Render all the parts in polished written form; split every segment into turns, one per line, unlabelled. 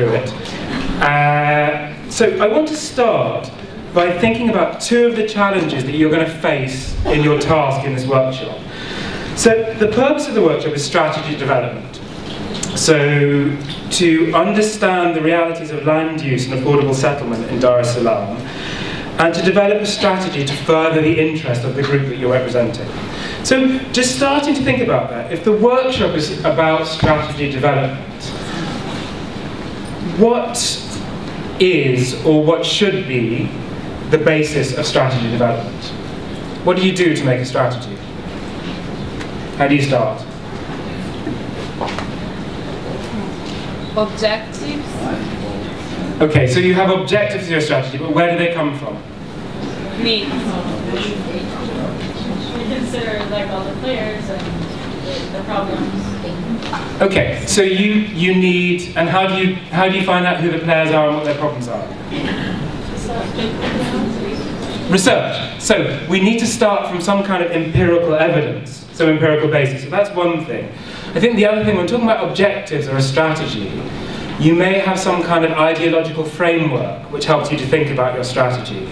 through it. So I want to start by thinking about two of the challenges that you're going to face in your task in this workshop. So the purpose of the workshop is strategy development. So to understand the realities of land use and affordable settlement in Dar es Salaam, and to develop a strategy to further the interest of the group that you're representing. So just starting to think about that, if the workshop is about strategy development, what is or what should be the basis of strategy development? What do you do to make a strategy? How do you start?
Objectives.
Okay, so you have objectives to your strategy, but where do they come from?
Needs.
We consider like all the players and the problems.
Okay, so you need, and how do you find out who the players are and what their problems are? Research. So we need to start from some kind of empirical evidence, so empirical basis. So that's one thing. I think the other thing, when talking about objectives or a strategy, you may have some kind of ideological framework which helps you to think about your strategy.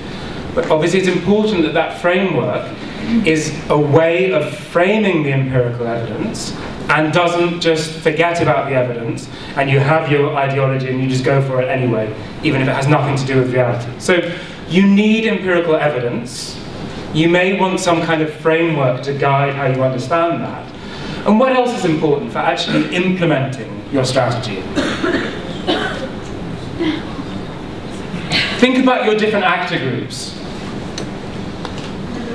But obviously it's important that that framework is a way of framing the empirical evidence and doesn't just forget about the evidence and you have your ideology and you just go for it anyway, even if it has nothing to do with reality. So you need empirical evidence. You may want some kind of framework to guide how you understand that. And what else is important for actually implementing your strategy? Think about your different actor groups.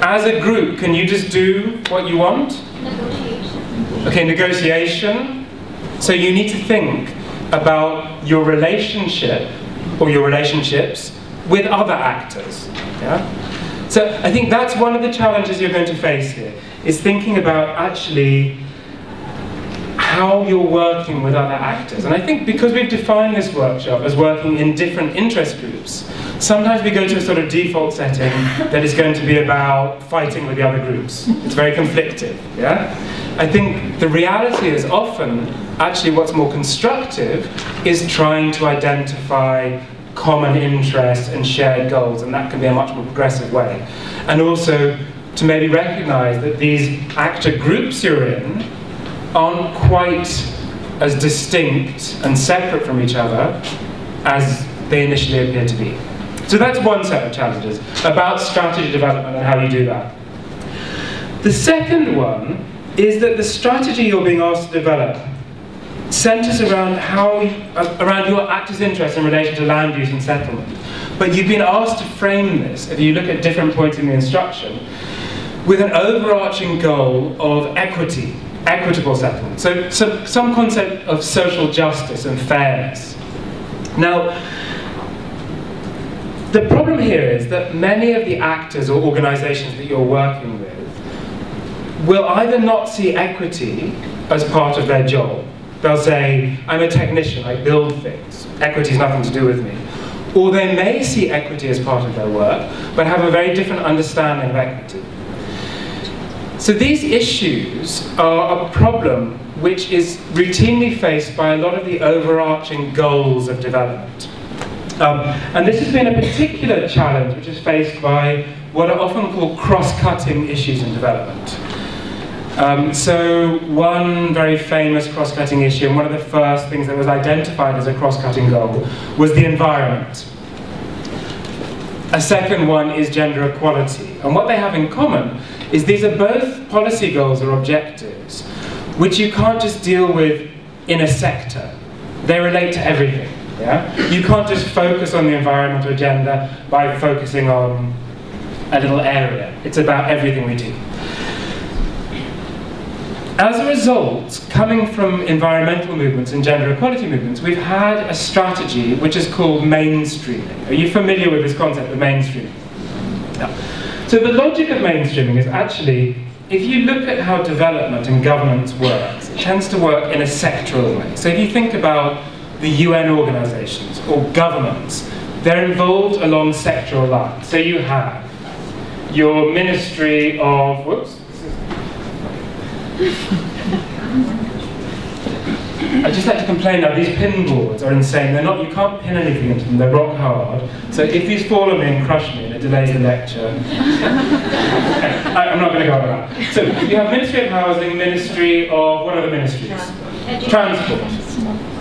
As a group, can you just do what you want? Negotiation. Okay, negotiation. So you need to think about your relationship or your relationships with other actors. Yeah? So I think that's one of the challenges you're going to face here, is thinking about actually how you're working with other actors. And I think because we've defined this workshop as working in different interest groups, sometimes we go to a sort of default setting that is going to be about fighting with the other groups. It's very conflicted, yeah? I think the reality is often, actually what's more constructive is trying to identify common interests and shared goals, and that can be a much more progressive way. And also to maybe recognize that these actor groups you're in aren't quite as distinct and separate from each other as they initially appear to be. So that's one set of challenges about strategy development and how you do that. The second one is that the strategy you're being asked to develop centers around around your actors' interest in relation to land use and settlement. But you've been asked to frame this, if you look at different points in the instruction, with an overarching goal of equity, equitable settlement. So some concept of social justice and fairness. Now, the problem here is that many of the actors or organizations that you're working with will either not see equity as part of their job. They'll say, I'm a technician, I build things. Equity has nothing to do with me. Or they may see equity as part of their work, but have a very different understanding of equity. So these issues are a problem which is routinely faced by a lot of the overarching goals of development. And this has been a particular challenge which is faced by what are often called cross-cutting issues in development. So one very famous cross-cutting issue, and one of the first things that was identified as a cross-cutting goal, was the environment. A second one is gender equality. And what they have in common is these are both policy goals or objectives which you can't just deal with in a sector. They relate to everything. Yeah? You can't just focus on the environmental agenda by focusing on a little area. It's about everything we do. As a result, coming from environmental movements and gender equality movements, we've had a strategy which is called mainstreaming. Are you familiar with this concept of mainstreaming? Yeah. So the logic of mainstreaming is actually, if you look at how development and governance works, it tends to work in a sectoral way. So if you think about the UN organizations or governments, they're involved along sectoral lines. So you have your Ministry of, I just like to complain now, these pin boards are insane. They're not, you can't pin anything into them, they're rock hard. So if these fall on me and crush me and it delays the lecture, I'm not going to go on that. So you have Ministry of Housing, Ministry of, what are the ministries? Transport,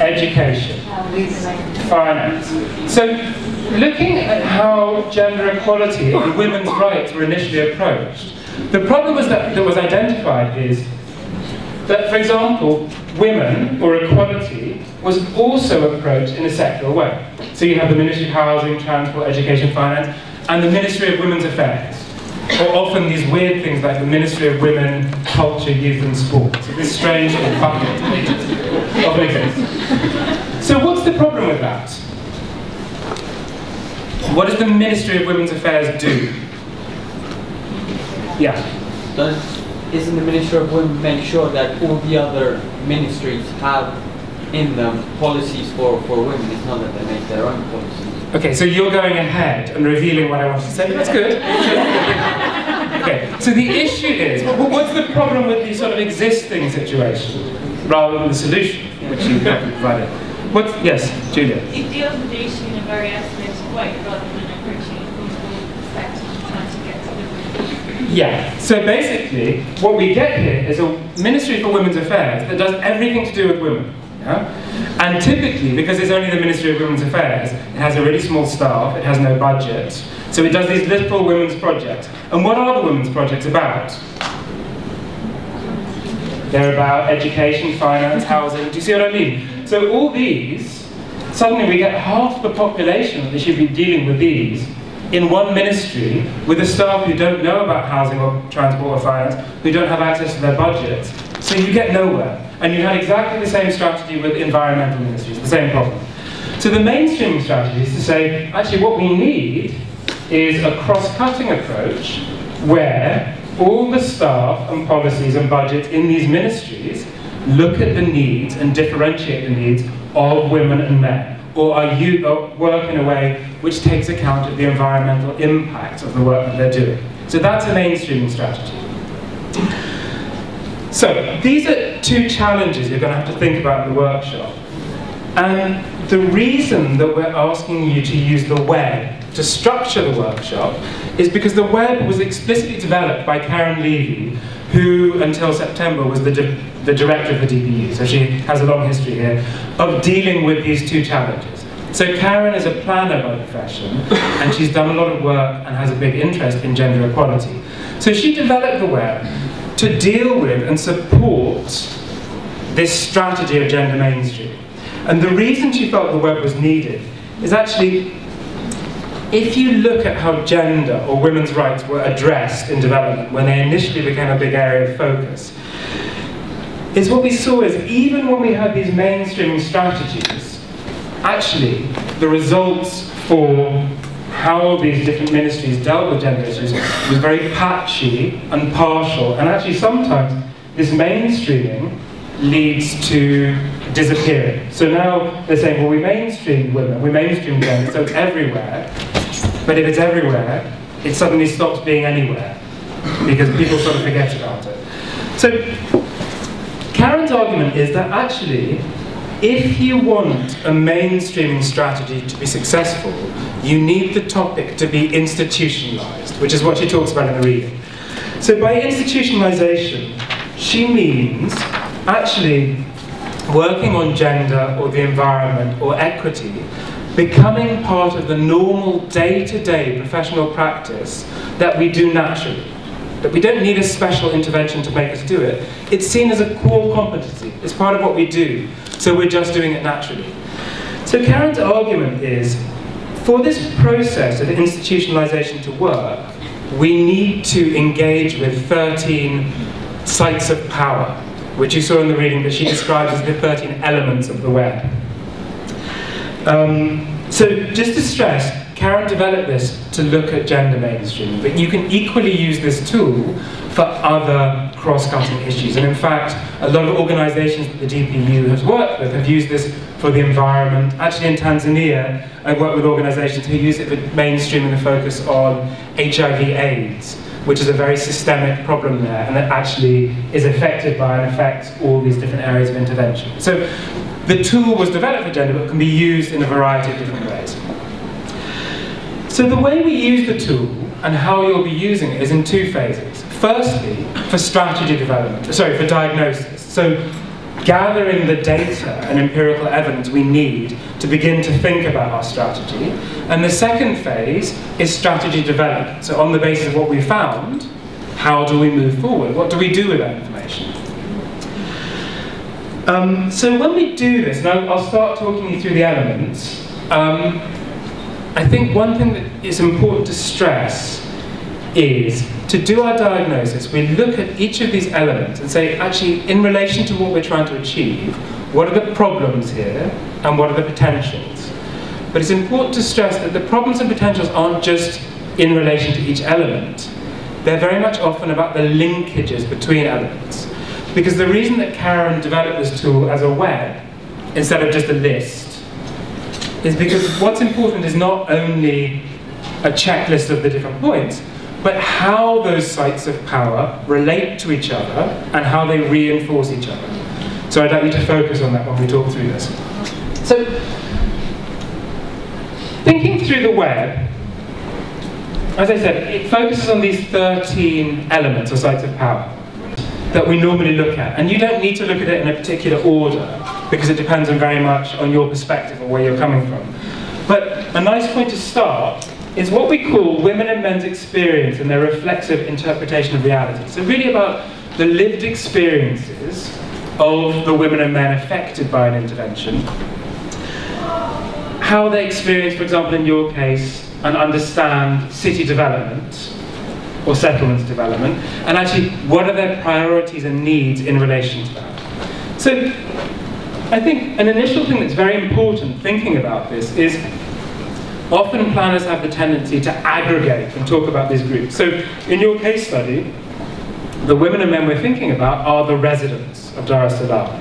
Education, Finance. So looking at how gender equality and women's rights were initially approached, the problem that was identified is that, for example, women, or equality, was also approached in a secular way. So you have the Ministry of Housing, Transport, Education, Finance, and the Ministry of Women's Affairs. Or often these weird things like the Ministry of Women, Culture, Youth and Sport. So this strange bucket often exists. So what's the problem with that? What does the Ministry of Women's Affairs do? Yeah?
Isn't the Ministry of Women make sure that all the other ministries have in them policies for women? It's not that they make their own policies.
Okay, so you're going ahead and revealing what I wanted to say. That's good. Okay, so the issue is, what's the problem with the sort of existing situation rather than the solution, which you have provided? Yes, Julia?
It deals with the issue in a very isolated way rather than approaching it from the perspective of trying to get to the
Yeah, so basically, what we get here is a Ministry for Women's Affairs that does everything to do with women. Yeah? And typically, because it's only the Ministry of Women's Affairs, it has a really small staff, it has no budget, so it does these little women's projects. And what are the women's projects about? They're about education, finance, housing. Do you see what I mean? So all these, suddenly we get half the population that should be dealing with these in one ministry with a staff who don't know about housing or transport or finance, who don't have access to their budgets. So you get nowhere. And you had exactly the same strategy with environmental ministries, the same problem. So the mainstreaming strategy is to say, actually what we need is a cross-cutting approach where all the staff and policies and budgets in these ministries look at the needs and differentiate the needs of women and men, or work in a way which takes account of the environmental impact of the work that they're doing. So that's a mainstreaming strategy. So these are two challenges you're going to have to think about in the workshop. And the reason that we're asking you to use the web to structure the workshop is because the web was explicitly developed by Karen Levy, who until September was the director of the DPU, so she has a long history here of dealing with these two challenges. So Karen is a planner by profession, and she's done a lot of work and has a big interest in gender equality. So she developed the web to deal with and support this strategy of gender mainstream. And the reason she felt the web was needed is actually, if you look at how gender or women's rights were addressed in development when they initially became a big area of focus, is what we saw is even when we had these mainstreaming strategies, actually the results for how these different ministries dealt with gender issues was very patchy and partial, and actually sometimes this mainstreaming leads to disappearing. So now they're saying, well, we mainstreamed women, we mainstreamed gender, so it's everywhere. But if it's everywhere, it suddenly stops being anywhere, because people sort of forget about it. So Karen's argument is that actually, if you want a mainstreaming strategy to be successful, you need the topic to be institutionalized, which is what she talks about in the reading. So by institutionalization, she means actually working on gender or the environment or equity becoming part of the normal day-to-day professional practice that we do naturally. That we don't need a special intervention to make us do it. It's seen as a core competency. It's part of what we do, so we're just doing it naturally. So Karen's argument is, for this process of institutionalization to work, we need to engage with 13 sites of power, which you saw in the reading that she describes as the 13 elements of the web. So just to stress, Karen developed this to look at gender mainstreaming, but you can equally use this tool for other cross-cutting issues. And in fact, a lot of organizations that the DPU has worked with have used this for the environment. Actually in Tanzania, I've worked with organizations who use it for mainstreaming the focus on HIV/AIDS. which is a very systemic problem there, and that actually is affected by and affects all these different areas of intervention. So the tool was developed for gender, but can be used in a variety of different ways. So the way we use the tool and how you'll be using it is in two phases. Firstly, for strategy development, sorry, for diagnosis. So gathering the data and empirical evidence we need to begin to think about our strategy. And the second phase is strategy development. So on the basis of what we found, how do we move forward? What do we do with that information? So when we do this, and I'll start talking you through the elements, I think one thing that is important to stress is to do our diagnosis, we look at each of these elements and say, actually, in relation to what we're trying to achieve, what are the problems here and what are the potentials? But it's important to stress that the problems and potentials aren't just in relation to each element. They're very much often about the linkages between elements. Because the reason that Karen developed this tool as a web, instead of just a list, is because what's important is not only a checklist of the different points, but how those sites of power relate to each other and how they reinforce each other. So I'd like you to focus on that when we talk through this. So, thinking through the web, as I said, it focuses on these 13 elements or sites of power that we normally look at. And you don't need to look at it in a particular order, because it depends on very much on your perspective or where you're coming from. But a nice point to start is what we call women and men's experience and their reflexive interpretation of reality. So really about the lived experiences of the women and men affected by an intervention, how they experience, for example in your case, and understand city development or settlements development, and actually what are their priorities and needs in relation to that. So I think an initial thing that's very important thinking about this is often planners have the tendency to aggregate and talk about these groups. So in your case study, the women and men we're thinking about are the residents of Dar es Salaam.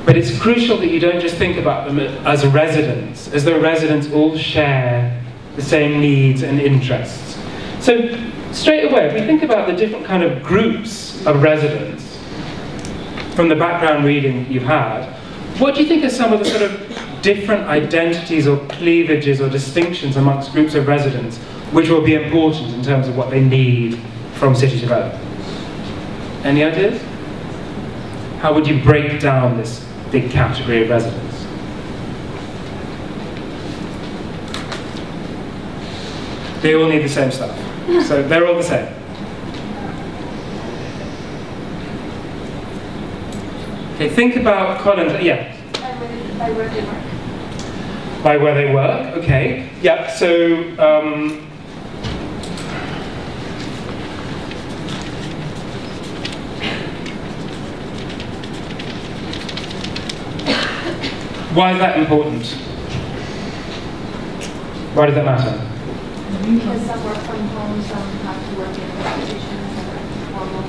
But it's crucial that you don't just think about them as residents, as though residents all share the same needs and interests. So straight away, if we think about the different kind of groups of residents from the background reading you've had, what do you think are some of the sort of different identities or cleavages or distinctions amongst groups of residents which will be important in terms of what they need from city development? Any ideas? How would you break down this big category of residents? They all need the same stuff. So they're all the same. Okay, think about Collins. Yeah?
By where they work.
By where they work, okay. Yeah, so why is that important? Why does that matter?
Because some work from home, some have to work in institutions, some are formal,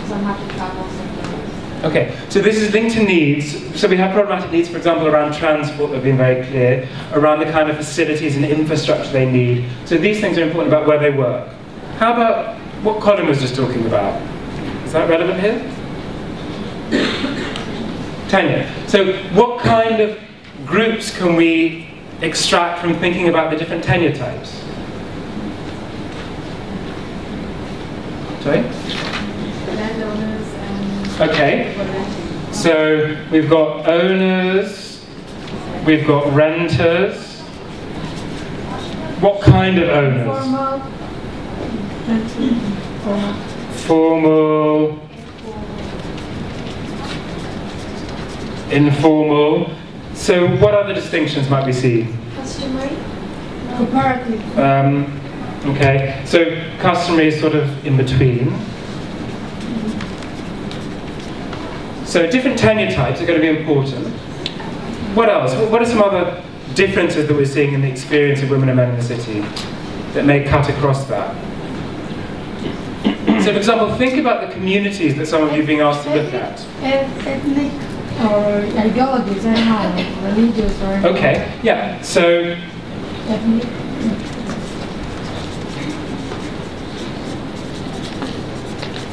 some have to travel, some don't.
Okay, so this is linked to needs. So we have problematic needs, for example, around transport that have been very clear, around the kind of facilities and infrastructure they need. So these things are important about where they work. How about what Colin was just talking about? Is that relevant here? Tenure. So what kind of groups can we extract from thinking about the different tenure types? Sorry?
Landowners and...
Okay. So we've got owners, we've got renters. What kind of owners? Formal. Informal. So what other distinctions might we see?
Customary. Cooperative.
Okay, so customary is sort of in between. So different tenure types are going to be important. What else? What are some other differences that we're seeing in the experience of women and men in the city that may cut across that? So for example, think about the communities that some of you are being asked to look at.
Ethnic or ideologies, I don't know, religious or...
Okay, yeah, so...
Ethnic.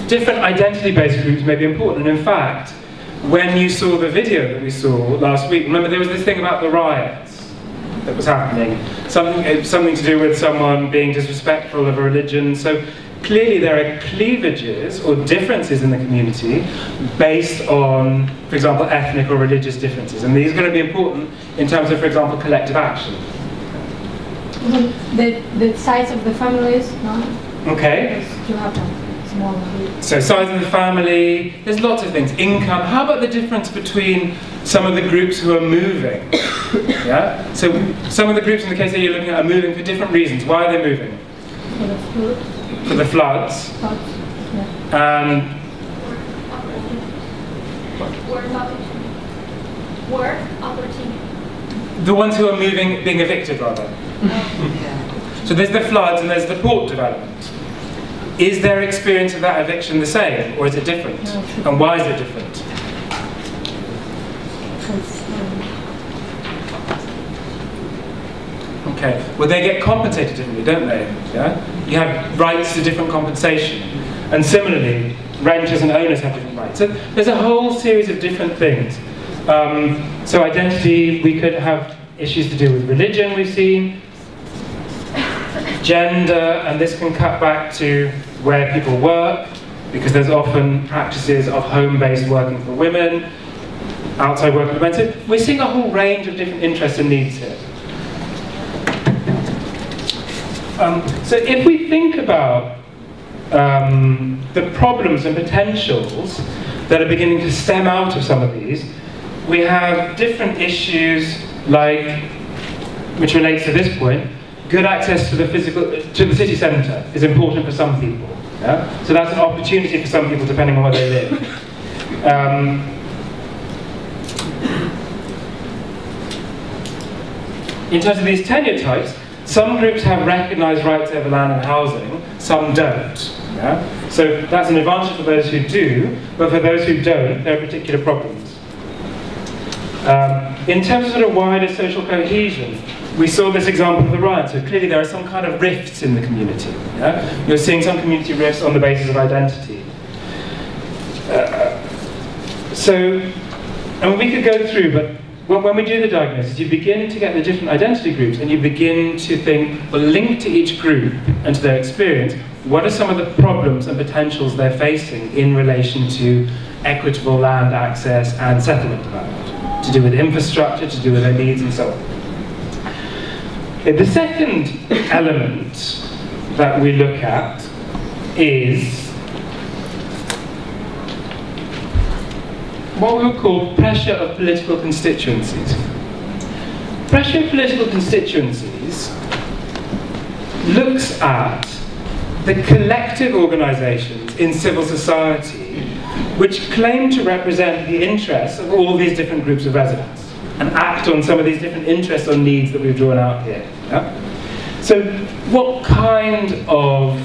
different identity-based groups may be important. And in fact, when you saw the video that we saw last week, remember there was this thing about the riots that was happening, something to do with someone being disrespectful of a religion. So clearly there are cleavages or differences in the community based on, for example, ethnic or religious differences. And these are going to be important in terms of, for example, collective action.
The size of the families, no?
Okay.
You have them.
So size of the family, there's lots of things. Income, how about the difference between some of the groups who are moving? Yeah? So some of the groups in the case that you're looking at are moving for different reasons. Why are they moving?
For the floods.
For the floods.
Yeah.
And
Work opportunity.
the ones who are moving, being evicted rather. So there's the floods and there's the port development. Is their experience of that eviction the same, or is it different? And why is it different? Okay, well they get compensated differently, don't they? Yeah? You have rights to different compensation. And similarly, renters and owners have different rights. So there's a whole series of different things. So identity, we could have issues to do with religion, we've seen. Gender, and this can cut back to where people work, because there's often practices of home-based working for women, outside working for men. So we're seeing a whole range of different interests and needs here. So if we think about the problems and potentials that are beginning to stem out of some of these, we have different issues like, which relates to this point, good access to the city centre is important for some people. Yeah? So that's an opportunity for some people depending on where they live. In terms of these tenure types, some groups have recognised rights over land and housing, some don't. Yeah? So that's an advantage for those who do, but for those who don't, there are particular problems. In terms of sort of wider social cohesion, we saw this example of the riot, so clearly there are some kind of rifts in the community. Yeah? You're seeing some community rifts on the basis of identity. And we could go through, but when we do the diagnosis, you begin to get the different identity groups, and you begin to think, well, linked to each group and to their experience, what are some of the problems and potentials they're facing in relation to equitable land access and settlement development, to do with infrastructure, to do with their needs, and so on. Okay, the second element that we look at is what we would call pressure of political constituencies. Pressure of political constituencies looks at the collective organisations in civil society which claim to represent the interests of all these different groups of residents and act on some of these different interests or needs that we've drawn out here. Yeah? So what kind of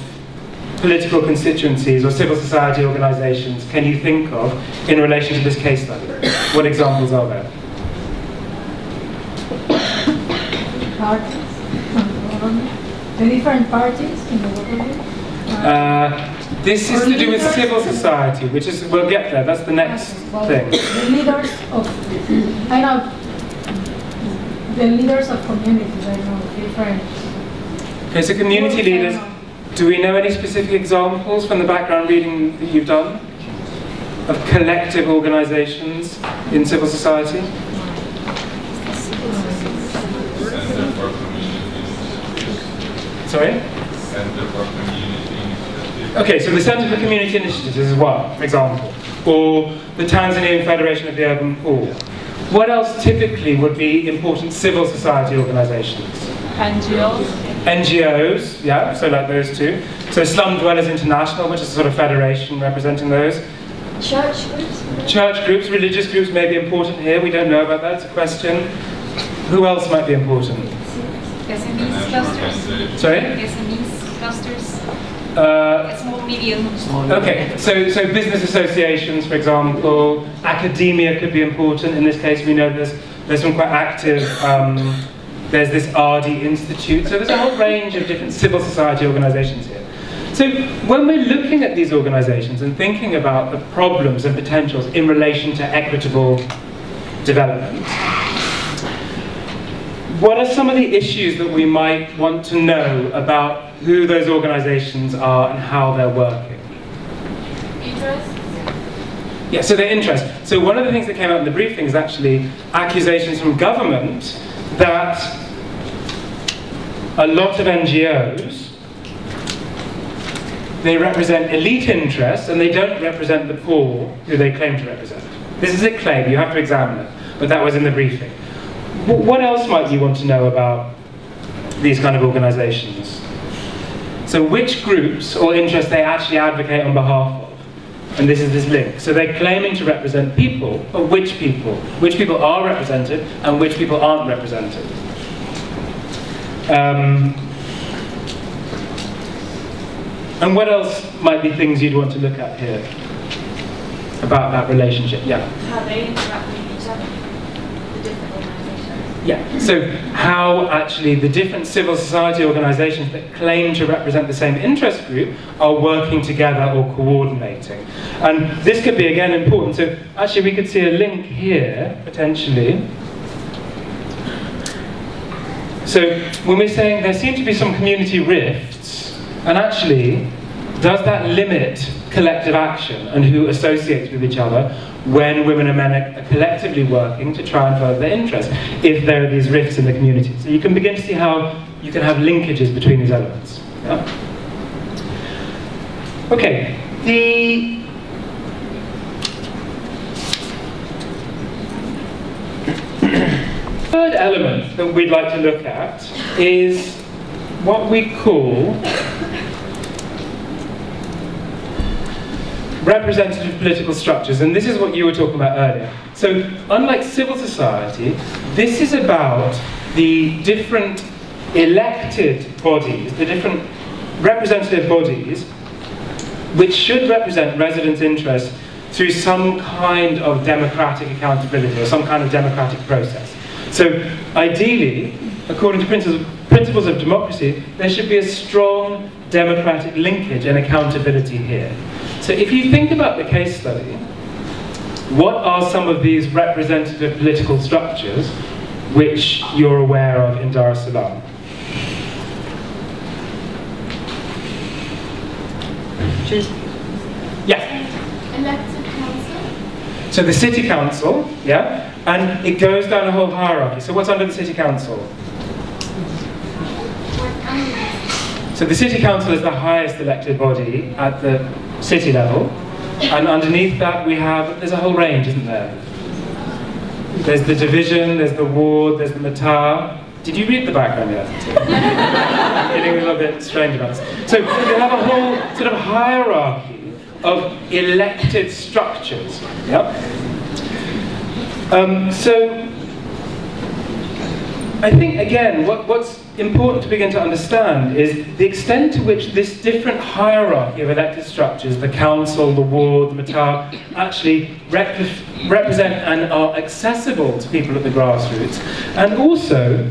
political constituencies or civil society organisations can you think of in relation to this case study? What examples are there?
Parties. The different parties in the government.
This is to do with civil society, which is, we'll get there, that's the next thing.
The leaders of, the leaders of communities, I know, different.
Okay, so community leaders, do we know any specific examples from the background reading that you've done of collective organisations in civil society? Sorry? Okay, so the Centre for Community Initiatives is one, for example, or the Tanzanian Federation of the Urban Poor. What else typically would be important civil society organisations?
NGOs.
NGOs, yeah, so like those two. So Slum Dwellers International, which is a sort of federation representing those.
Church groups.
Church groups, religious groups may be important here, we don't know about that, it's a question. Who else might be important?
SMEs clusters.
Sorry?
SMEs clusters. Small, medium.
Okay, so business associations, for example, academia could be important. In this case, we know there's some quite active, there's this RD Institute, so there's a whole range of different civil society organisations here. So when we're looking at these organizations and thinking about the problems and potentials in relation to equitable development, what are some of the issues that we might want to know about who those organizations are and how they're working?
Interests?
Yeah, so their interest. So one of the things that came out in the briefing is actually accusations from government that a lot of NGOs, they represent elite interests and they don't represent the poor who they claim to represent. This is a claim, you have to examine it, but that was in the briefing. What else might you want to know about these kind of organizations? So which groups or interests they actually advocate on behalf of? And this is this link. So they're claiming to represent people, but which people? Which people are represented and which people aren't represented? And what else might be things you'd want to look at here about that relationship? Yeah.
How they interact with each other, the different organizations.
Yeah, so how actually the different civil society organizations that claim to represent the same interest group are working together or coordinating. And this could be, again, important. So actually we could see a link here, potentially. So when we're saying there seem to be some community rifts, and actually, does that limit collective action and who associates with each other when women and men are collectively working to try and further their interests, if there are these rifts in the community? So you can begin to see how you can have linkages between these elements. Yeah? Okay, the third element that we'd like to look at is what we call representative political structures, and this is what you were talking about earlier. So, unlike civil society, this is about the different elected bodies, the different representative bodies, which should represent residents' interests through some kind of democratic accountability or some kind of democratic process. So, ideally, according to principles of democracy, there should be a strong democratic linkage and accountability here. So if you think about the case study, what are some of these representative political structures which you're aware of in Dar es Salaam? Yeah.
Elected council?
So the city council, yeah, and it goes down a whole hierarchy. So what's under the city council? So the city council is the highest elected body at the city level, and underneath that there's a whole range, isn't there? There's the division, there's the ward, there's the matar. Did you read the background yet? I'm getting a little bit strange about this. So you have a whole sort of hierarchy of elected structures. Yep. So I think, again, what's important to begin to understand is the extent to which this different hierarchy of elected structures, the council, the ward, the matar, actually represent and are accessible to people at the grassroots, and also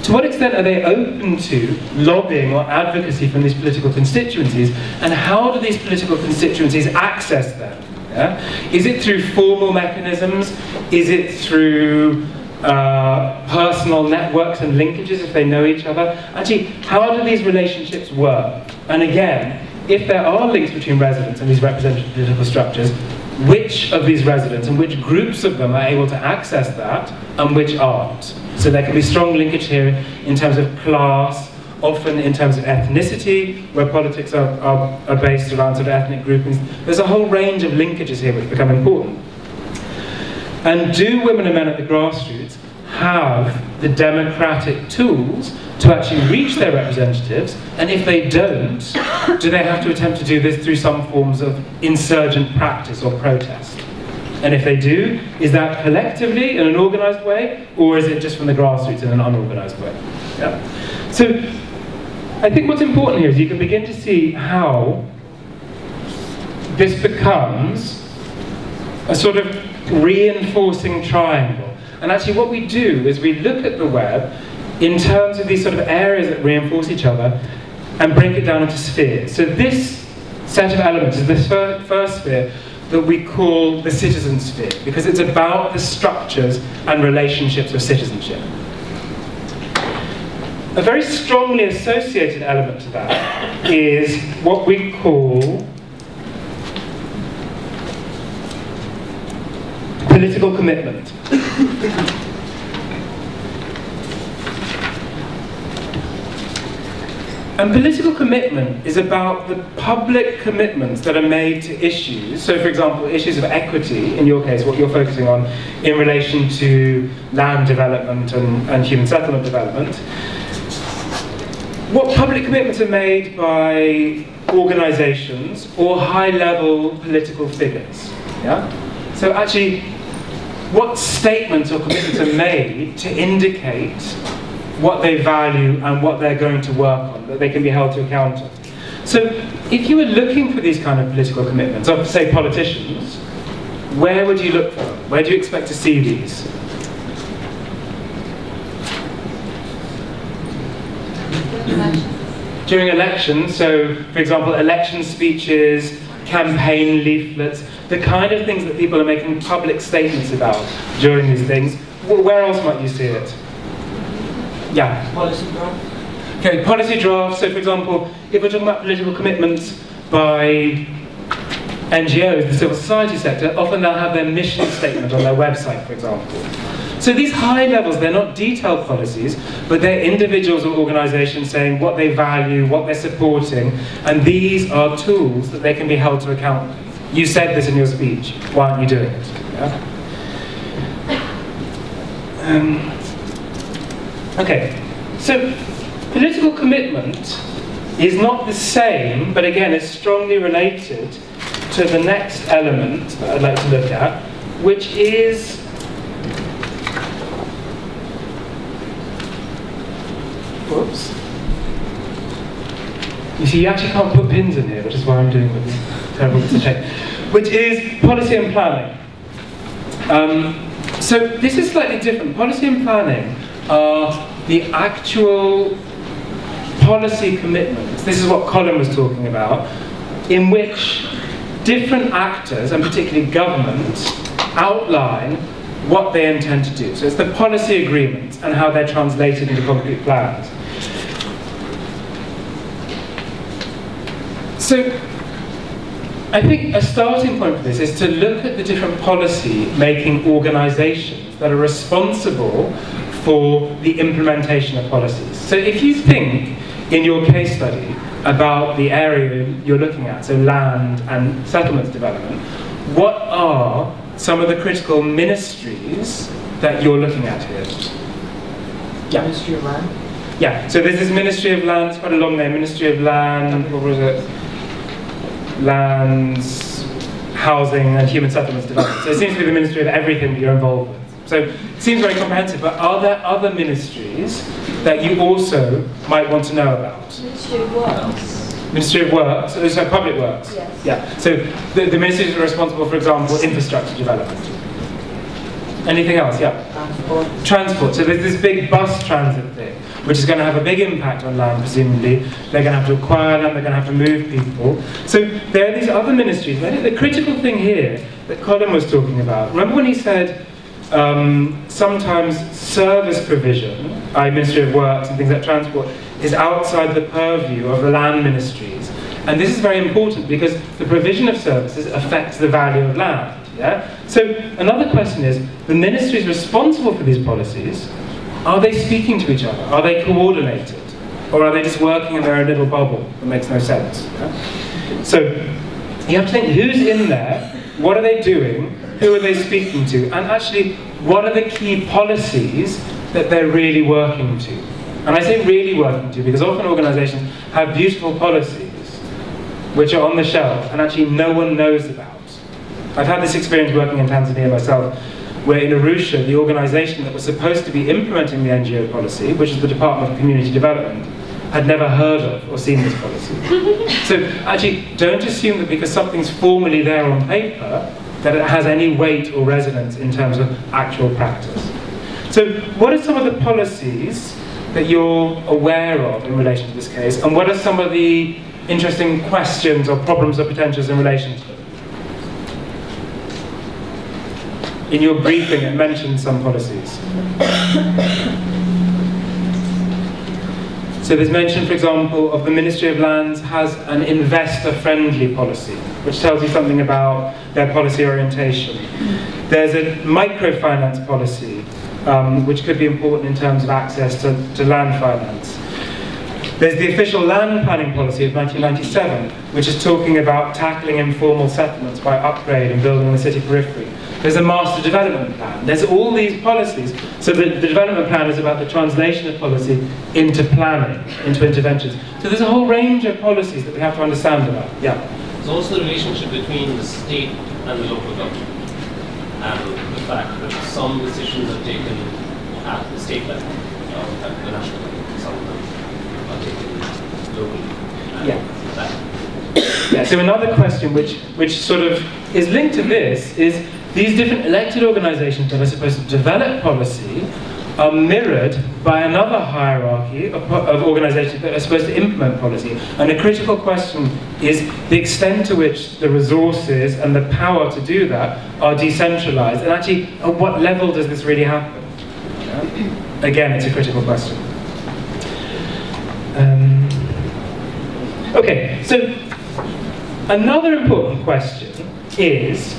to what extent are they open to lobbying or advocacy from these political constituencies, and how do these political constituencies access them? Yeah? Is it through formal mechanisms? Is it through personal networks and linkages if they know each other? Actually, how do these relationships work? And again, if there are links between residents and these representative political structures, which of these residents and which groups of them are able to access that and which aren't? So there can be strong linkage here in terms of class, often in terms of ethnicity, where politics are based around sort of ethnic groupings. There's a whole range of linkages here which become important. And do women and men at the grassroots have the democratic tools to actually reach their representatives? And if they don't, do they have to attempt to do this through some forms of insurgent practice or protest? And if they do, is that collectively in an organized way, or is it just from the grassroots in an unorganized way? Yeah. So I think what's important here is you can begin to see how this becomes a sort of reinforcing triangle. And actually what we do is we look at the web in terms of these sort of areas that reinforce each other, and break it down into spheres. So this set of elements is the first sphere that we call the citizen sphere, because it's about the structures and relationships of citizenship. A very strongly associated element to that is what we call political commitment. And political commitment is about the public commitments that are made to issues. So, for example, issues of equity, in your case, what you're focusing on in relation to land development and human settlement development. What public commitments are made by organizations or high-level political figures. Yeah? So actually, what statements or commitments are made to indicate what they value and what they're going to work on, that they can be held to account of. So if you were looking for these kind of political commitments of, say, politicians, where would you look for them? Where do you expect to see these? During elections, so for example, election speeches, campaign leaflets, the kind of things that people are making public statements about during these things. Where else might you see it? Yeah?
Policy draft?
Okay, policy drafts. So for example, if we're talking about political commitments by NGOs, the civil society sector, often they'll have their mission statement on their website, for example. So these high levels, they're not detailed policies, but they're individuals or organizations saying what they value, what they're supporting, and these are tools that they can be held to account with. You said this in your speech, why aren't you doing it? Yeah? Okay, so political commitment is not the same, but again, it's strongly related to the next element that I'd like to look at, which is whoops. You see, you actually can't put pins in here, which is why I'm doing this terrible mistake, which is policy and planning. So this is slightly different. Policy and planning are the actual policy commitments. This is what Colin was talking about, in which different actors, and particularly governments, outline what they intend to do. So it's the policy agreements and how they're translated into concrete plans. So I think a starting point for this is to look at the different policy-making organizations that are responsible for the implementation of policies. So if you think in your case study about the area you're looking at, so land and settlements development, what are some of the critical ministries that you're looking at here? Yeah.
Ministry of Land?
Yeah, so there's this Ministry of Land, it's quite a long name, Ministry of Land, what was it? Lands, Housing and Human Settlements Development. So it seems to be the ministry of everything that you're involved with. So it seems very comprehensive, but are there other ministries that you also might want to know about?
Ministry of Works.
Ministry of Works, so Public Works?
Yes.
Yeah, so the ministries are responsible, for example, infrastructure development. Anything else? Yeah?
Transport.
Transport, so there's this big bus transit thing, which is going to have a big impact on land, presumably. They're going to have to acquire land, they're going to have to move people. So there are these other ministries. And I think the critical thing here that Colin was talking about, remember when he said sometimes service provision, Ministry of Works and things like transport, is outside the purview of the land ministries. And this is very important because the provision of services affects the value of land. Yeah? So another question is, the ministries responsible for these policies, are they speaking to each other? Are they coordinated? Or are they just working in their own little bubble that makes no sense? Yeah? So you have to think, who's in there? What are they doing? Who are they speaking to? And actually, what are the key policies that they're really working to? And I say really working to because often organizations have beautiful policies which are on the shelf and actually no one knows about. I've had this experience working in Tanzania myself, where in Arusha, the organization that was supposed to be implementing the NGO policy, which is the Department of Community Development, had never heard of or seen this policy. So actually, don't assume that because something's formally there on paper, that it has any weight or resonance in terms of actual practice. So what are some of the policies that you're aware of in relation to this case, and what are some of the interesting questions or problems or potentials in relation to them? In your briefing, it mentioned some policies. So there's mention, for example, of the Ministry of Lands has an investor-friendly policy, which tells you something about their policy orientation. There's a microfinance policy, which could be important in terms of access to land finance. There's the official land planning policy of 1997, which is talking about tackling informal settlements by upgrade and building the city periphery. There's a master development plan. There's all these policies. So the development plan is about the translation of policy into planning, into interventions. So there's a whole range of policies that we have to understand about. Yeah?
There's also the relationship between the state and the local government. And the fact that some decisions are taken at the state level, at the national level, some of them are taken locally.
Yeah. So another question which sort of is linked to this is these different elected organisations that are supposed to develop policy are mirrored by another hierarchy of organisations that are supposed to implement policy. And a critical question is the extent to which the resources and the power to do that are decentralised, and actually at what level does this really happen? Yeah? Again, it's a critical question. Okay, so another important question is,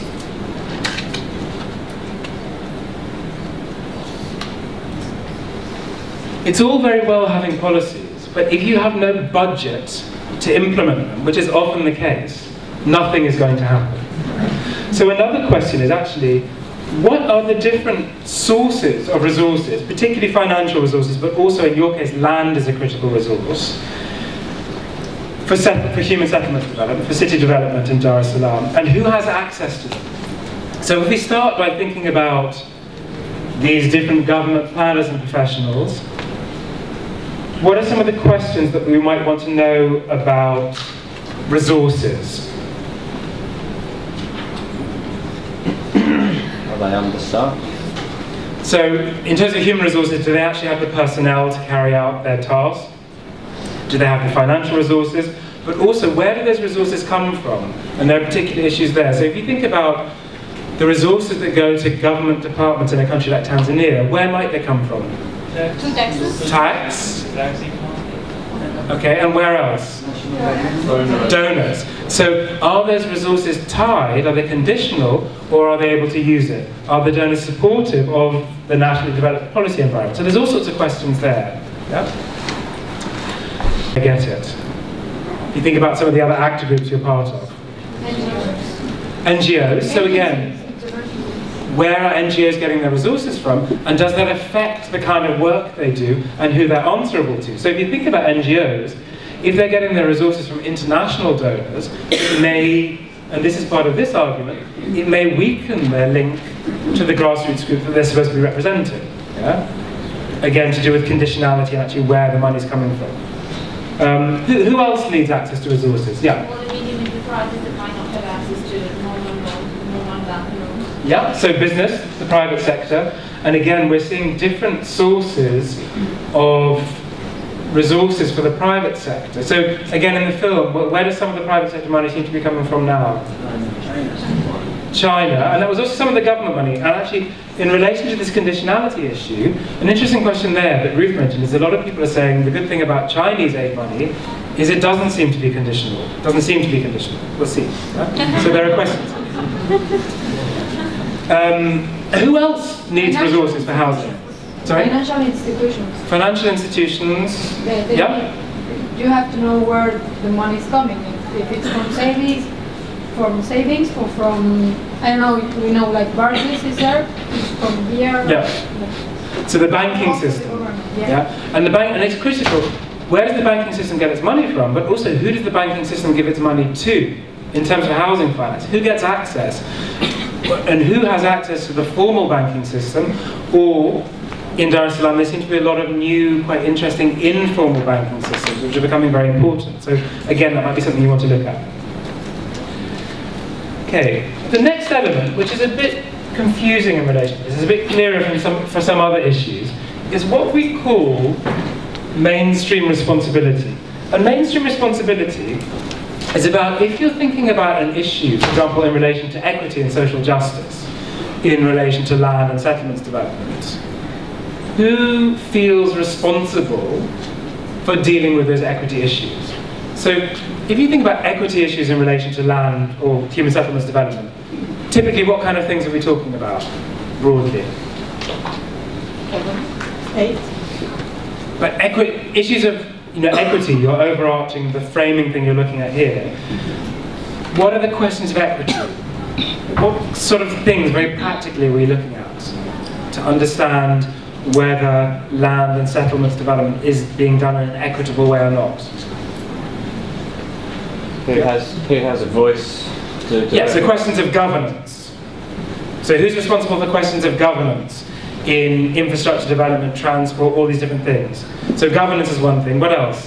it's all very well having policies, but if you have no budget to implement them, which is often the case, nothing is going to happen. So another question is actually, what are the different sources of resources, particularly financial resources, but also in your case, land is a critical resource, for human settlement development, for city development in Dar es Salaam, and who has access to them? So if we start by thinking about these different government planners and professionals, what are some of the questions that we might want to know about resources?
Are they understaffed?
So, in terms of human resources, do they actually have the personnel to carry out their tasks? Do they have the financial resources? But also, where do those resources come from? And there are particular issues there. So if you think about the resources that go to government departments in a country like Tanzania, where might they come from? Tax. Okay, and where else? Donors. So are those resources tied, are they conditional, or are they able to use it? Are the donors supportive of the nationally developed policy environment? So there's all sorts of questions there. Yeah? I get it. You think about some of the other actor groups you're part of. NGOs. So again, where are NGOs getting their resources from, and does that affect the kind of work they do and who they're answerable to? So if you think about NGOs, if they're getting their resources from international donors, it may, and this is part of this argument, it may weaken their link to the grassroots group that they're supposed to be representing. Yeah? Again, to do with conditionality and actually where the money's coming from. Who else needs access to resources? Yeah?
Well, the medium enterprises that might not have access to non-bank.
Yeah, so business, the private sector, and again we're seeing different sources of resources for the private sector. So again in the film, where does some of the private sector money seem to be coming from now? China, and that was also some of the government money. And actually, in relation to this conditionality issue, an interesting question there that Ruth mentioned is a lot of people are saying the good thing about Chinese aid money is it doesn't seem to be conditional. It doesn't seem to be conditional. We'll see. Right? So there are questions. Who else needs resources for housing? Sorry?
Financial institutions.
Financial institutions. Yeah.
You have to know where the money is coming. If it's from savings, or from, I don't know, we know like Barclays is there, from here.
Yeah. So the banking system. Yeah. And the bank, and it's critical. Where does the banking system get its money from? But also, who does the banking system give its money to in terms of housing finance? Who gets access? And who has access to the formal banking system? Or in Dar es Salaam, there seems to be a lot of new, quite interesting informal banking systems, which are becoming very important. So again, that might be something you want to look at. Okay, the next element, which is a bit confusing in relation to this, is a bit clearer for some other issues, is what we call mainstream responsibility. And mainstream responsibility is about, if you're thinking about an issue, for example, in relation to equity and social justice, in relation to land and settlements development, who feels responsible for dealing with those equity issues? So if you think about equity issues in relation to land or human settlements development, typically what kind of things are we talking about, broadly?
Eight.
But issues of equity, you're overarching the framing thing you're looking at here. What are the questions of equity? What sort of things, very practically, are we looking at to understand whether land and settlements development is being done in an equitable way or not?
Who has a voice to
Yeah, so questions of governance. So who's responsible for questions of governance in infrastructure development, transport, all these different things? So governance is one thing. What else?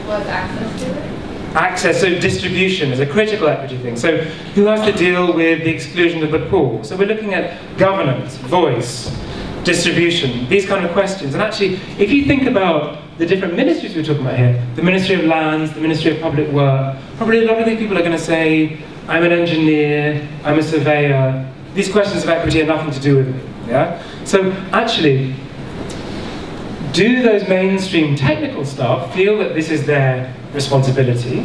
What's access to it?
Access, so distribution is a critical equity thing. So who has to deal with the exclusion of the poor? So we're looking at governance, voice, distribution, these kind of questions. And actually, if you think about the different ministries we're talking about here, the Ministry of Lands, the Ministry of Public Work, probably a lot of these people are going to say, I'm an engineer, I'm a surveyor. These questions of equity have nothing to do with me. Yeah? So actually, do those mainstream technical staff feel that this is their responsibility?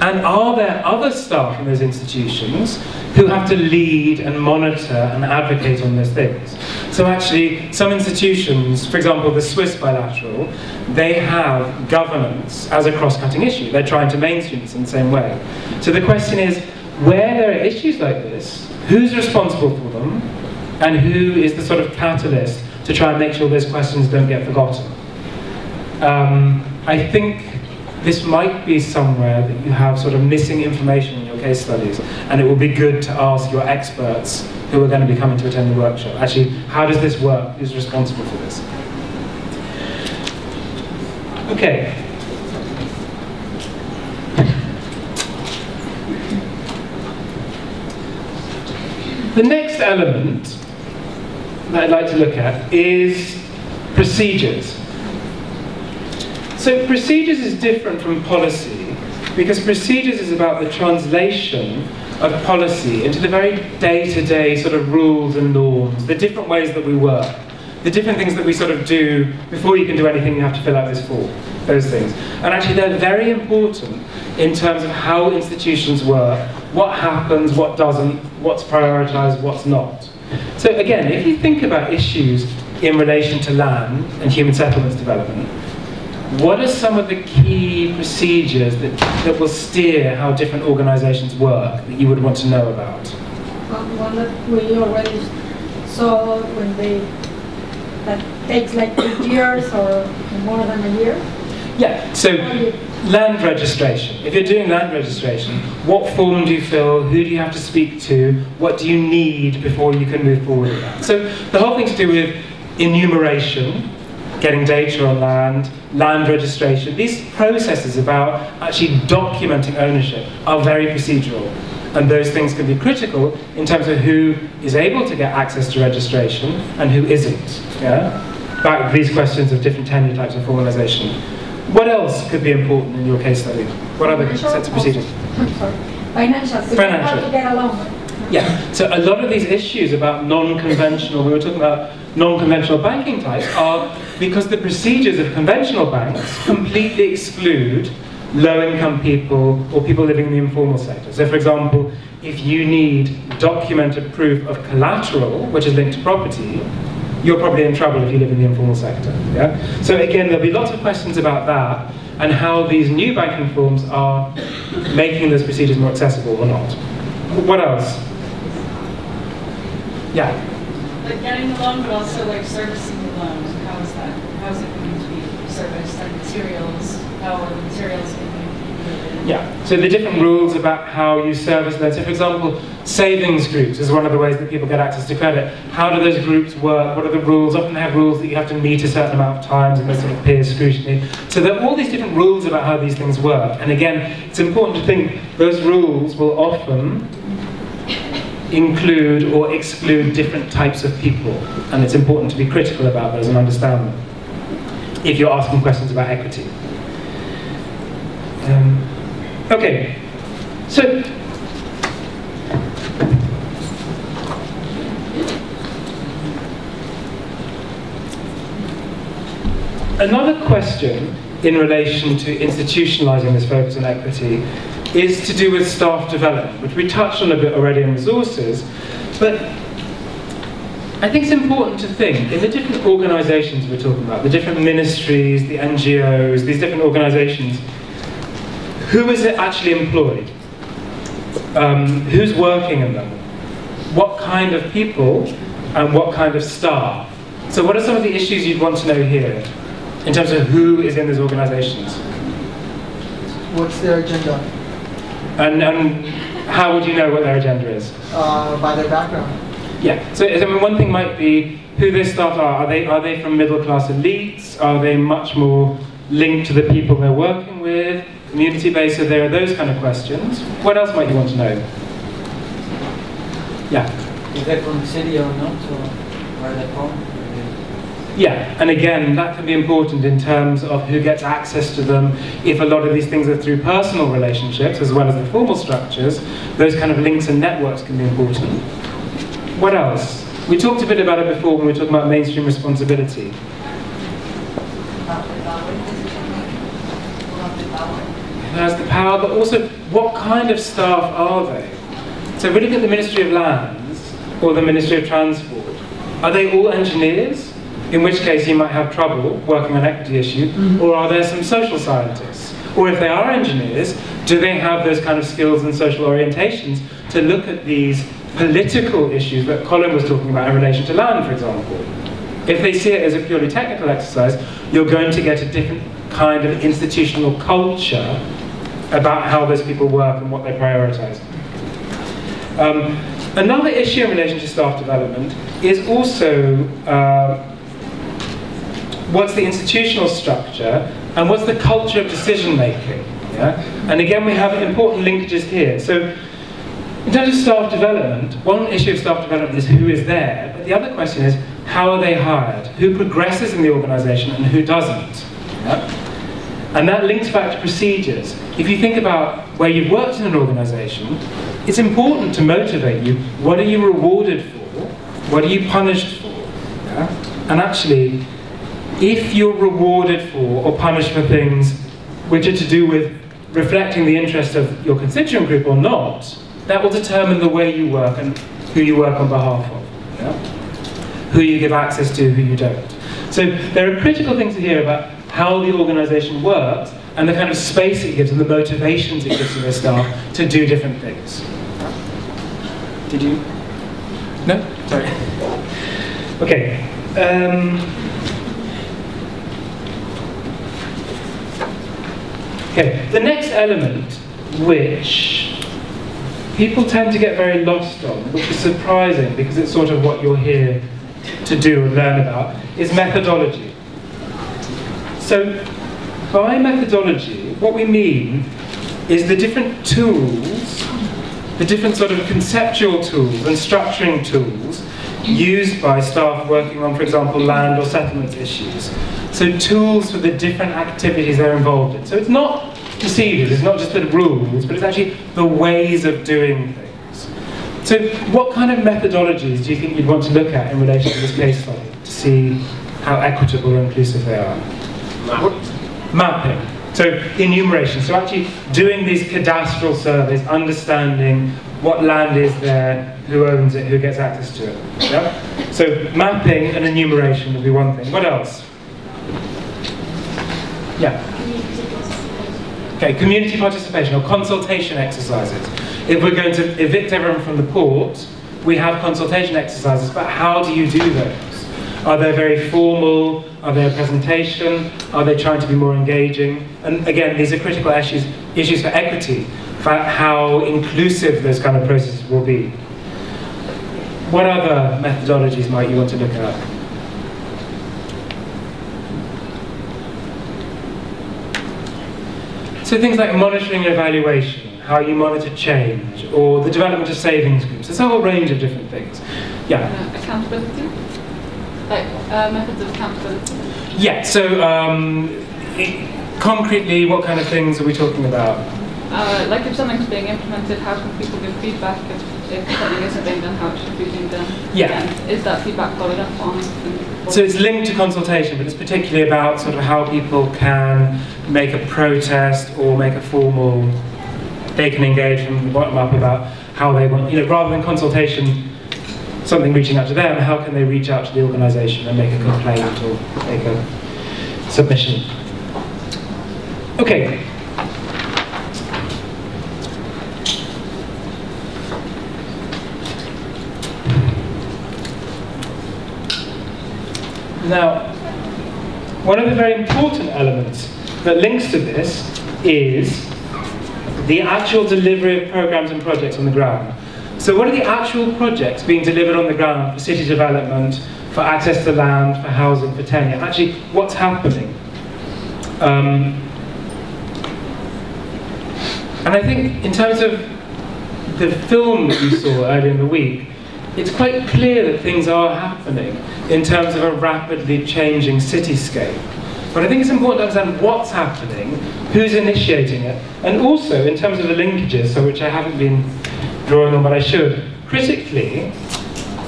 And are there other staff in those institutions who have to lead and monitor and advocate on those things? So actually, some institutions, for example, the Swiss bilateral, they have governance as a cross-cutting issue. They're trying to mainstream this in the same way. So the question is, where there are issues like this, who's responsible for them, and who is the sort of catalyst to try and make sure those questions don't get forgotten? I think this might be somewhere that you have sort of missing information in your case studies, and it will be good to ask your experts who are going to be coming to attend the workshop, actually, how does this work? Who's responsible for this? Okay. The next element that I'd like to look at is procedures. So procedures is different from policy because procedures is about the translation of policy into the very day-to-day sort of rules and norms, the different ways that we work, the different things that we sort of do. Before you can do anything, you have to fill out this form, those things. And actually they're very important in terms of how institutions work, what happens, what doesn't, what's prioritized, what's not. So again, if you think about issues in relation to land and human settlements development, what are some of the key procedures that will steer how different organizations work that you would want to know about?
One that we already saw when that takes like 8 years or more than a year.
Yeah, so land registration. If you're doing land registration, what form do you fill? Who do you have to speak to? What do you need before you can move forward with that? So the whole thing's to do with enumeration, getting data on land, land registration. These processes about actually documenting ownership are very procedural. And those things can be critical in terms of who is able to get access to registration and who isn't. Yeah? Back to these questions of different tenure types and formalization. What else could be important in your case study? What other sets of procedures?
Financial. How to get along.
Yeah, so a lot of these issues about non-conventional, we were talking about non-conventional banking types, are because the procedures of conventional banks completely exclude low-income people or people living in the informal sector. So for example, if you need documented proof of collateral, which is linked to property, you're probably in trouble if you live in the informal sector. Yeah? So again, there'll be lots of questions about that and how these new banking forms are making those procedures more accessible or not. What else? Yeah?
Like getting the loan, but also like servicing the loan. How is that? How is it going to be serviced? Like materials, how are the materials going to be included?
Yeah, so the different rules about how you service loans. So for example, savings groups is one of the ways that people get access to credit. How do those groups work? What are the rules? Often they have rules that you have to meet a certain amount of times and there's sort of peer scrutiny. So there are all these different rules about how these things work. And again, it's important to think those rules will often include or exclude different types of people, and it's important to be critical about those and understand them if you're asking questions about equity. Okay, so another question in relation to institutionalizing this focus on equity is to do with staff development, which we touched on a bit already in resources, but I think it's important to think in the different organizations we're talking about, the different ministries, the NGOs, these different organizations, who is it actually employed? Who's working in them? What kind of people and what kind of staff? So what are some of the issues you'd want to know here in terms of who is in these organizations?
What's their agenda?
And how would you know what their agenda is?
By their background.
Yeah, so I mean, one thing might be who their staff are. Are they from middle class elites? Are they much more linked to the people they're working with? Community based? So there are those kind of questions. What else might you want to know? Yeah?
Is they from the city or not, or where are they from?
Yeah, and again, that can be important in terms of who gets access to them. If a lot of these things are through personal relationships as well as the formal structures, those kind of links and networks can be important. What else? We talked a bit about it before when we were talking about mainstream responsibility. There's the power, but also what kind of staff are they? So if we look at the Ministry of Lands or the Ministry of Transport, are they all engineers? In which case you might have trouble working on equity issue, or are there some social scientists? Or if they are engineers, do they have those kind of skills and social orientations to look at these political issues that Colin was talking about in relation to land, for example? If they see it as a purely technical exercise, you're going to get a different kind of institutional culture about how those people work and what they prioritize. Another issue in relation to staff development is also what's the institutional structure and what's the culture of decision making. Yeah? And again, we have important linkages here. So in terms of staff development, one issue of staff development is who is there, but the other question is how are they hired? Who progresses in the organization and who doesn't? Yeah? And that links back to procedures. If you think about where you've worked in an organization, it's important to motivate you. What are you rewarded for? What are you punished for? Yeah? And actually, if you're rewarded for or punished for things which are to do with reflecting the interest of your constituent group or not, that will determine the way you work and who you work on behalf of. Yeah? Who you give access to, who you don't. So there are critical things here about how the organisation works and the kind of space it gives and the motivations it gives to their staff to do different things. Did you? No? Sorry. Okay. Okay, the next element which people tend to get very lost on, which is surprising because it's sort of what you're here to do and learn about, is methodology. So by methodology, what we mean is the different tools, the different sort of conceptual tools and structuring tools used by staff working on, for example, land or settlements issues. So tools for the different activities they're involved in. So it's not procedures, it's not just the rules, but it's actually the ways of doing things. So what kind of methodologies do you think you'd want to look at in relation to this case study to see how equitable or inclusive they are? Mapping. So enumeration. So actually doing these cadastral surveys, understanding what land is there, who owns it, who gets access to it. Yeah? So mapping and enumeration would be one thing. What else? Yeah. Okay, community participation or consultation exercises. If we're going to evict everyone from the port, we have consultation exercises, but how do you do those? Are they very formal? Are they a presentation? Are they trying to be more engaging? And again, these are critical issues for equity, for how inclusive those kind of processes will be. What other methodologies might you want to look at? So things like monitoring and evaluation. how you monitor change, or the development of savings groups. There's a whole range of different things. Yeah?
Accountability? Like methods of accountability?
Yeah, so concretely, what kind of things are we talking about?
Like if something's being implemented, how can people give feedback if something isn't being done, how it should be being done?
Yeah.
And is that feedback followed up on?
So it's linked to consultation, but it's particularly about sort of how people can make a protest or make a formal, they can engage from the bottom up about how they want, rather than consultation, something reaching out to them, how can they reach out to the organisation and make a complaint or make a submission? Okay. Now, one of the very important elements that links to this is the actual delivery of programs and projects on the ground. So what are the actual projects being delivered on the ground for city development, for access to land, for housing, for tenure? Actually, what's happening? And I think in terms of the film that you saw earlier in the week, it's quite clear that things are happening in terms of a rapidly changing cityscape. But I think it's important to understand what's happening, who's initiating it, and also in terms of the linkages, so which I haven't been drawing on, but I should. Critically,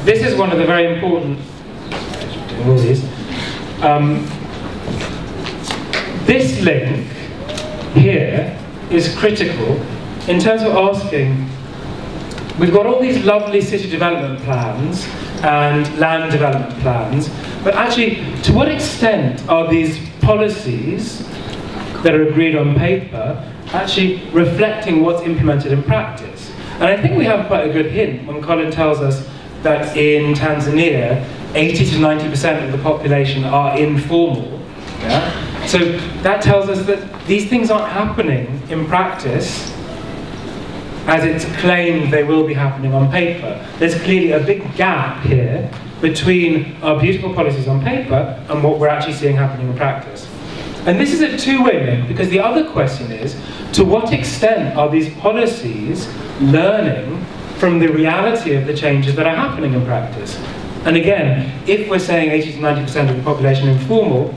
this is one of the very important, this link here is critical in terms of asking, we've got all these lovely city development plans and land development plans, but actually, to what extent are these policies that are agreed on paper actually reflecting what's implemented in practice? And I think we have quite a good hint when Colin tells us that in Tanzania, 80 to 90% of the population are informal. Yeah? So that tells us that these things aren't happening in practice as it's claimed they will be happening on paper. There's clearly a big gap here between our beautiful policies on paper and what we're actually seeing happening in practice. And this is a two-way link, because the other question is, to what extent are these policies learning from the reality of the changes that are happening in practice? And again, if we're saying 80 to 90% of the population informal,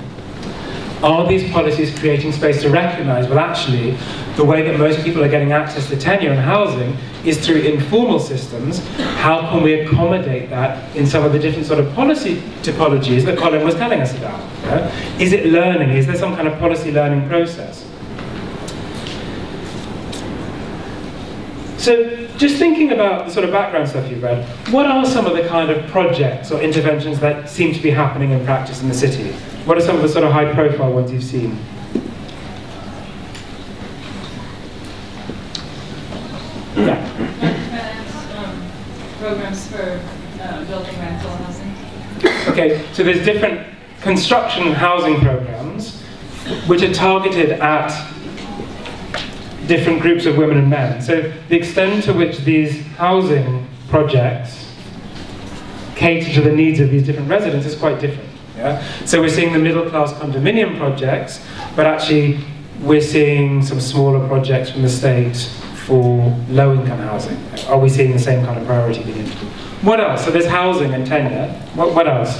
are these policies creating space to recognise, well actually, the way that most people are getting access to tenure and housing is through informal systems. How can we accommodate that in some of the different sort of policy typologies that Colin was telling us about? Yeah? Is it learning? Is there some kind of policy learning process? So just thinking about the sort of background stuff you've read, what are some of the kind of projects or interventions that seem to be happening in practice in the city? What are some of the sort of high profile ones you've seen? Yeah.
Programs for building rental housing.
Okay, so there's different construction housing programs which are targeted at different groups of women and men. So the extent to which these housing projects cater to the needs of these different residents is quite different. Yeah? So we're seeing the middle class condominium projects, but actually we're seeing some smaller projects from the state for low-income housing. Are we seeing the same kind of priority being implemented? What else? So there's housing and tenure. What else?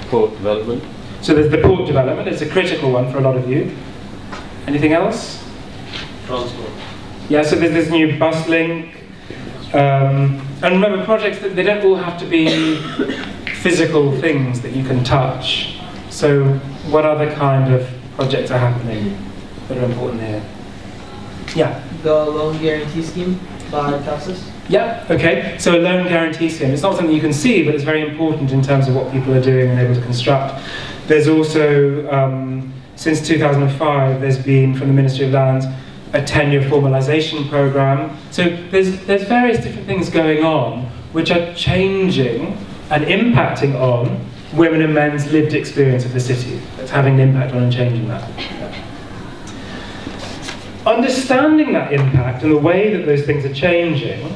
Port development.
So there's the port development. It's a critical one for a lot of you. Anything else?
Transport.
Yeah, so there's this new bus link. And remember, projects, they don't all have to be physical things that you can touch. So what other kind of projects are happening that are important here? Yeah?
The loan guarantee scheme by Texas.
Yeah, okay. So a loan guarantee scheme. It's not something you can see, but it's very important in terms of what people are doing and able to construct. There's also, since 2005, there's been, from the Ministry of Lands, a tenure formalisation programme. So there's various different things going on which are changing and impacting on women and men's lived experience of the city. That's having an impact on and changing that. Yeah. Understanding that impact and the way that those things are changing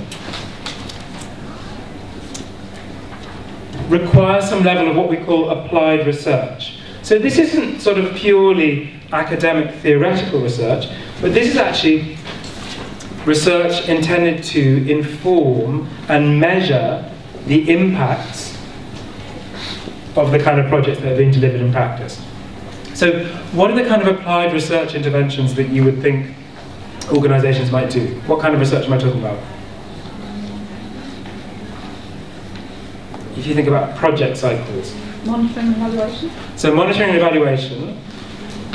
requires some level of what we call applied research. So this isn't sort of purely academic theoretical research, but this is actually research intended to inform and measure the impacts of the kind of projects that are being delivered in practice. So what are the kind of applied research interventions that you would think organisations might do? What kind of research am I talking about? If you think about project cycles.
Monitoring and evaluation.
So monitoring and evaluation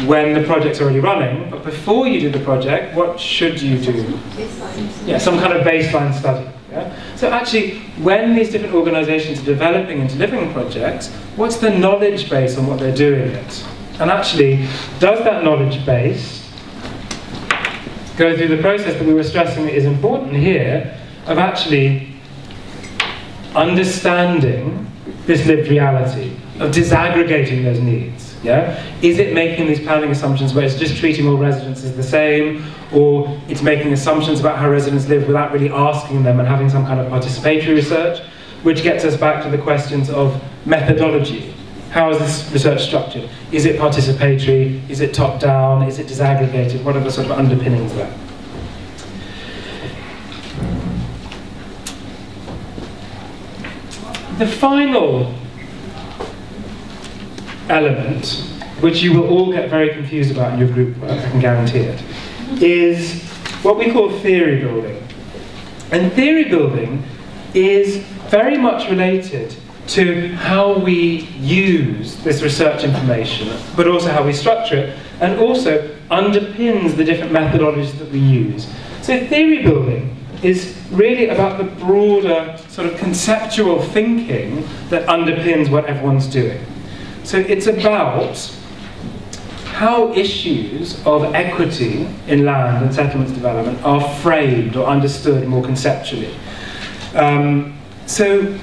when the project's already running, but before you do the project, what should you do? Yeah, some kind of baseline study. Yeah? So actually, when these different organisations are developing and delivering projects, what's the knowledge base on what they're doing it? And actually, does that knowledge base go through the process that we were stressing that is important here, of actually understanding this lived reality, of disaggregating those needs? Yeah? Is it making these planning assumptions where it's just treating all residents as the same, or it's making assumptions about how residents live without really asking them and having some kind of participatory research, which gets us back to the questions of methodology. How is this research structured? Is it participatory? Is it top-down? Is it disaggregated? What are the sort of underpinnings there? The final element, which you will all get very confused about in your group work, I can guarantee it, is what we call theory building. And theory building is very much related to how we use this research information, but also how we structure it, and also underpins the different methodologies that we use. So theory building is really about the broader sort of conceptual thinking that underpins what everyone's doing. So it's about how issues of equity in land and settlements development are framed or understood more conceptually. So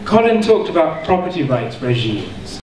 Colin talked about property rights regimes.